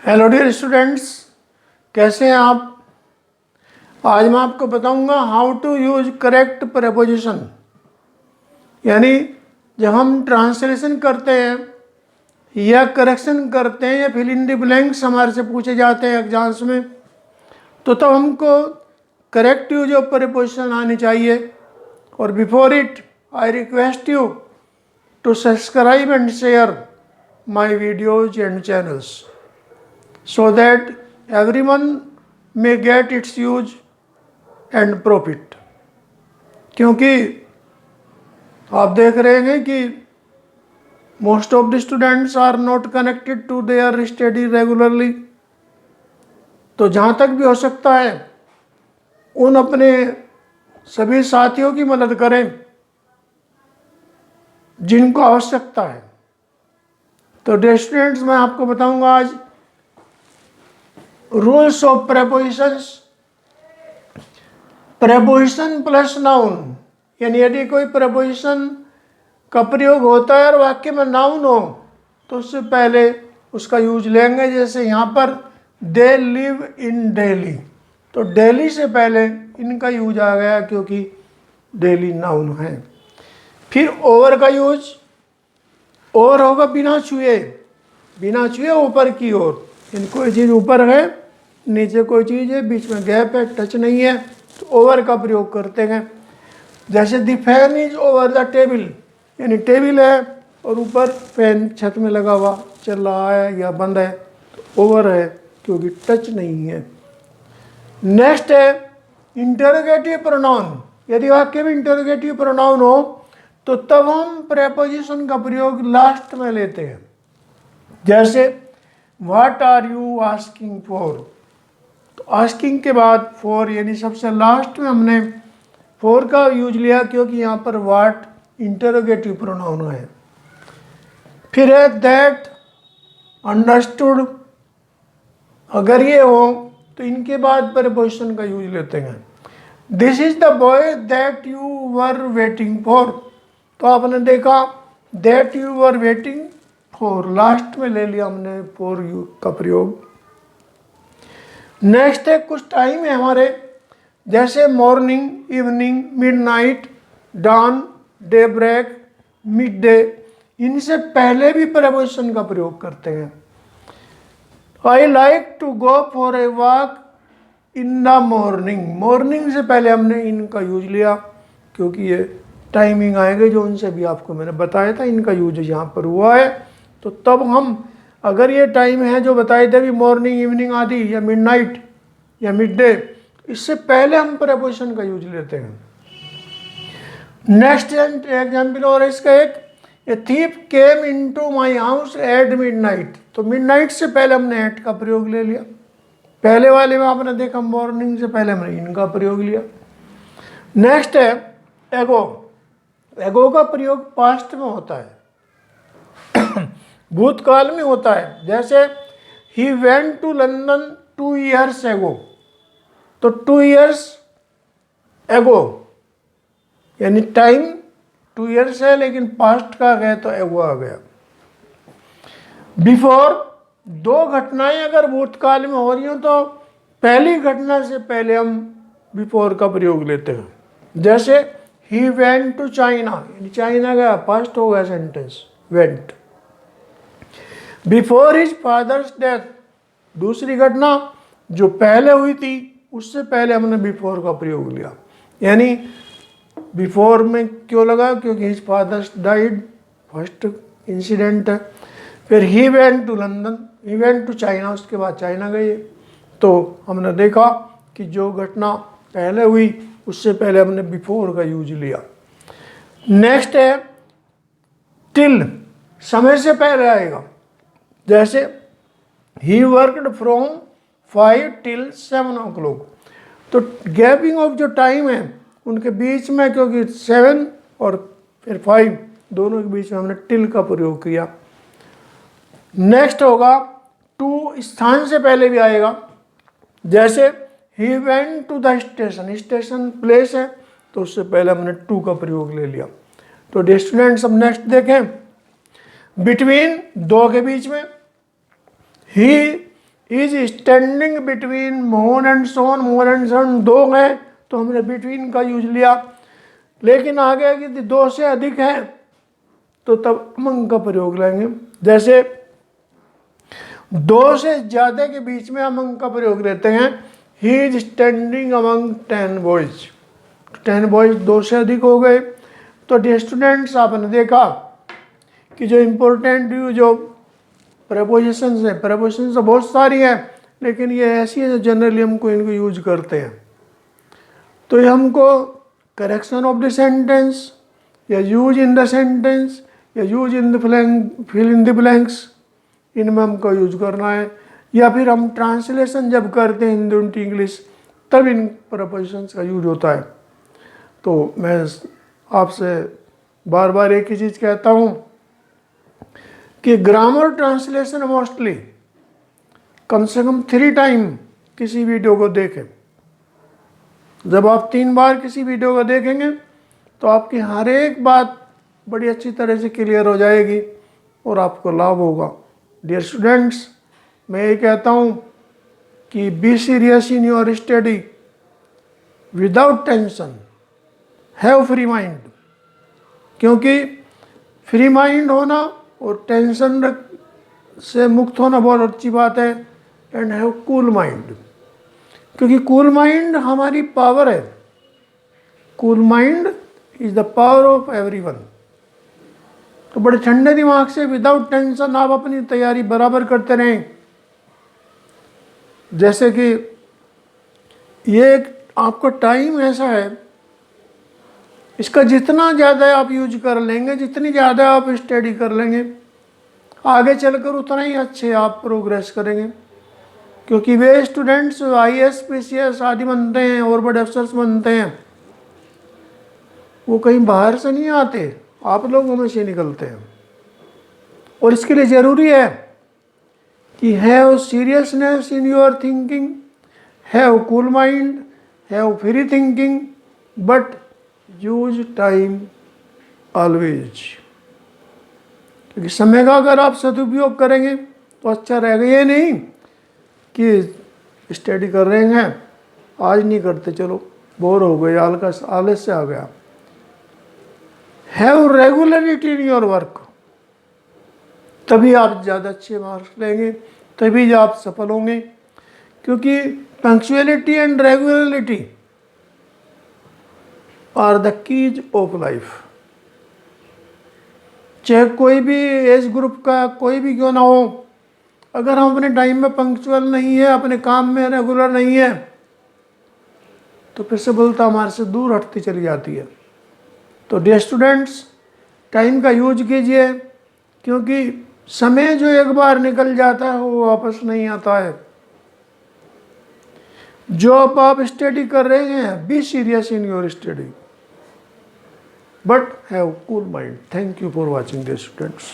Hello dear students, कैसे हैं आप। आज मैं आपको बताऊंगा how to use correct preposition. यानी जब हम ट्रांसलेशन करते हैं या करेक्शन करते हैं या फिल इन द ब्लैंक्स हमारे से पूछे जाते हैं एग्जाम्स में, तो तब हमको करेक्ट यूज ऑफ प्रेपोजिशन आनी चाहिए। और before it I request you to subscribe and share my videos and channels so that everyone may get its use and profit। क्योंकि आप देख रहे हैं कि most of the students are not connected to their study regularly। तो जहाँ तक भी हो सकता है उन अपने सभी साथियों की मदद करें जिनको आवश्यकता है। तो डियर स्टूडेंट्स, मैं आपको बताऊंगा आज rules of prepositions. Preposition plus noun, यानी यदि कोई प्रेपोजिशन का प्रयोग होता है और वाक्य में नाउन हो तो उससे पहले उसका यूज लेंगे। जैसे यहाँ पर दे लिव इन दिल्ली, तो दिल्ली से पहले इनका यूज आ गया क्योंकि दिल्ली नाउन है। फिर ओवर का यूज, ओवर होगा बिना छुए, बिना छुए ऊपर की ओर। कोई चीज़ ऊपर है, नीचे कोई चीज़ है, बीच में गैप है, टच नहीं है, तो ओवर का प्रयोग करते हैं। जैसे the fan is over the table, यानी टेबल है और ऊपर फैन छत में लगा हुआ चल रहा है या बंद है, तो ओवर है क्योंकि टच नहीं है। नेक्स्ट है इंटरोगेटिव प्रोनाउन। यदि वाक्य में इंटरोगेटिव प्रोनाउन हो तो तब हम प्रेपोजिशन का प्रयोग लास्ट में लेते हैं। जैसे what are you asking for, तो आस्किंग के बाद फॉर, यानी सबसे लास्ट में हमने फॉर का यूज लिया क्योंकि यहाँ पर व्हाट इंटरोगेटिव प्रोनाउन है। फिर है दैट, अंडरस्टूड। अगर ये हो तो इनके बाद प्रेपोजिशन का यूज लेते हैं। This is the boy that you were waiting for, तो आपने देखा that you were waiting for, last में ले लिया हमने फॉर यू का प्रयोग। नेक्स्ट है कुछ टाइम है हमारे, जैसे morning, evening, midnight, dawn, daybreak, midday. इनसे पहले भी प्रेपोजिशन का प्रयोग करते हैं। I like to go for a walk in the morning, morning से पहले हमने इनका यूज लिया क्योंकि ये टाइमिंग आएगा जो उनसे भी आपको मैंने बताया था, इनका यूज यहाँ पर हुआ है। तो तब हम अगर ये टाइम है जो बताए थे भी मॉर्निंग, इवनिंग आदि, या मिडनाइट या मिड डे, इससे पहले हम प्रेपोजिशन का यूज लेते हैं। नेक्स्ट एग्जाम्पल और इसका एक, a thief came into my house at midnight, तो मिडनाइट से पहले हमने एट का प्रयोग ले लिया। पहले वाले में आपने देखा मॉर्निंग से पहले हमने इनका प्रयोग लिया। नेक्स्ट है एगो, एगो का प्रयोग पास्ट में होता है, भूतकाल में होता है। जैसे he went to London 2 years एगो, तो 2 years एगो यानी टाइम 2 years है लेकिन पास्ट का गया तो एगो आ गया। बिफोर, दो घटनाएं अगर भूतकाल में हो रही हो तो पहली घटना से पहले हम बिफोर का प्रयोग लेते हैं। जैसे ही वेंट टू चाइना, यानी चाइना गया, पास्ट हो गया sentence went. Before his father's death, दूसरी घटना जो पहले हुई थी उससे पहले हमने बिफोर का प्रयोग लिया। यानी बिफोर में क्यों लगा, क्योंकि his father's died, first incident है। फिर he went to London, he went to China, उसके बाद चाइना गए। तो हमने देखा कि जो घटना पहले हुई उससे पहले हमने बिफोर का यूज लिया। नेक्स्ट है टिल, समय से पहले आएगा। जैसे he worked from 5 till 7 o'clock, तो गैपिंग ऑफ जो टाइम है उनके बीच में, क्योंकि 7 और फिर 5 दोनों के बीच में हमने टिल का प्रयोग किया। नेक्स्ट होगा टू, स्थान से पहले भी आएगा। जैसे he went to the station, station place है तो उससे पहले हमने टू का प्रयोग ले लिया। तो डियर स्टूडेंट्स, अब नेक्स्ट देखें, बिटवीन, दो के बीच में। He he is standing between Mohan and Sohan, Mohan and Sohan दो हैं तो हमने बिटवीन का यूज लिया, लेकिन आगे कि दो से अधिक है तो तब अमंग का प्रयोग लेंगे। जैसे दो से ज्यादा के बीच में अमंग का प्रयोग लेते हैं, ही is standing among 10 boys. 10 boys दो से अधिक हो गए। तो डियर स्टूडेंट्स, आपने देखा कि जो इम्पोर्टेंट जो प्रपोजिशंस हैं, प्रपोजिशंस तो बहुत सारी हैं, लेकिन ये ऐसी है जो जनरली हमको इनको यूज करते हैं। तो ये हमको करेक्शन ऑफ द सेंटेंस या यूज इन द सेंटेंस या use in the fill in the blanks, इनमें हमको यूज करना है। या फिर हम ट्रांसलेशन जब करते हैं हिंदी टू इंग्लिश, तब इन प्रपोजिशंस का यूज होता है। तो मैं आपसे बार बार एक ही चीज़ कहता हूँ कि ग्रामर ट्रांसलेशन मोस्टली कम से कम 3 टाइम किसी वीडियो को देखें। जब आप 3 बार किसी वीडियो को देखेंगे तो आपकी हर एक बात बड़ी अच्छी तरह से क्लियर हो जाएगी और आपको लाभ होगा। डियर स्टूडेंट्स, मैं ये कहता हूँ कि be serious in your study without tension, have free mind, क्योंकि फ्री माइंड होना और टेंशन से मुक्त होना बहुत अच्छी बात है। एंड हैव कूल माइंड, क्योंकि कूल माइंड हमारी पावर है। Cool mind is the power of everyone. तो बड़े ठंडे दिमाग से विदाउट टेंशन आप अपनी तैयारी बराबर करते रहें। जैसे कि ये एक आपका टाइम ऐसा है, इसका जितना ज़्यादा आप यूज कर लेंगे, जितनी ज़्यादा आप स्टडी कर लेंगे, आगे चलकर उतना ही अच्छे आप प्रोग्रेस करेंगे। क्योंकि वे स्टूडेंट्स IAS PCS आदि बनते हैं और बड़े अफसर्स बनते हैं, वो कहीं बाहर से नहीं आते, आप लोगों में से निकलते हैं। और इसके लिए ज़रूरी है कि have seriousness in your thinking, have cool mind, have free thinking, but use time always. क्योंकि समय का अगर आप सदुपयोग करेंगे तो अच्छा रहेगा। ये नहीं कि स्टडी कर रहे हैं, आज नहीं करते, चलो बोर हो गए, आलस से आ गया। Have regularity in your work, तभी आप ज़्यादा अच्छे मार्क्स लेंगे, तभी आप सफल होंगे। क्योंकि punctuality and regularity are the keys of life. चाहे कोई भी एज ग्रुप का कोई भी क्यों ना हो, अगर हम अपने टाइम में पंक्चुअल नहीं है, अपने काम में रेगुलर नहीं है, तो फिर सफलता हमारे से दूर हटती चली जाती है। तो डियर स्टूडेंट्स, टाइम का यूज कीजिए, क्योंकि समय जो एक बार निकल जाता है वो वापस नहीं आता है। जो अब आप स्टडी कर रहे हैं, be serious in your study, but have cool mind. Thank you for watching, dear students.